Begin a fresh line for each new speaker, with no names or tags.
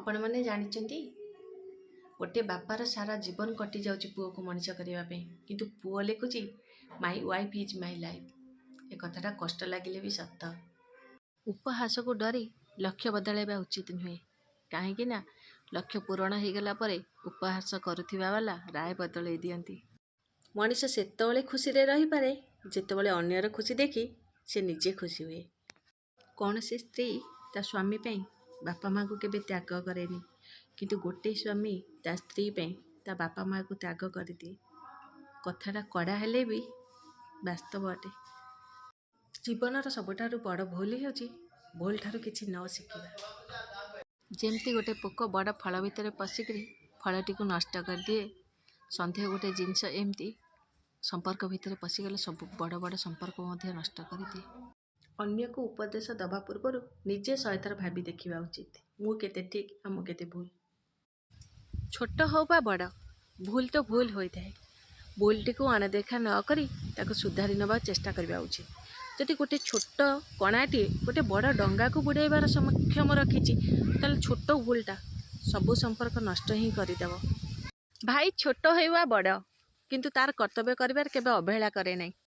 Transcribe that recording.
आपण मैंने जानते गोटे बापार सारा जीवन कटि जाऊँ पुओ को मनीष करने किंतु पुओ लिखुची my wife is my life. ए कथाटा कष्ट लगे भी सत। उपहास को डरी लक्ष्य बदलैवा उचित नुहे कहीं लक्ष्य पूरण हो गला उपहास करुवा वाला राय बदल दियंती। मनीष सेतबले खुशी रही पारे जितेबाला अन्यर खुशी देखी से निजे खुशी हुए। कौन सी स्त्री ता स्वामी पे बापा माँ को केबे त्याग करेनी किंतु गोटे स्वामी ता स्त्री पे ता बापा माँ को त्याग कर दिए। कथाटा कड़ा हेले भी वास्तव अटे। जीवनर सबुठारु बड़ भूल भूल ठारू किछि न शिखिबा। जेमती गोटे पोक बड़ फल भितर पशिक फलटी को नष्ट कर दिए संध्या गोटे जिनस एमती संपर्क भितर पशिगले सब बड़ बड़ संपर्क नष्ट कर दिए। अन्य को उपदेश दबा पूर्व निजे सहितर भावी देखा उचित मु केते ठीक आम केते भूल। छोट हो बा बड़ भूल तो भूल होता है। भूलटी को अणदेखा न करी ताको सुधारी नबा चेष्टा करबा उचित। जदि गोटे छोट कणाटी गोटे बड़ डंगा को बुड़ाइबार सक्षम रखी ताले छोट भूलटा सबू संपर्क नष्ट ही करदेव। भाई छोट होइबा बड़ किंतु तार कर्तव्य करिबार केबे अवहेला करे नहीं।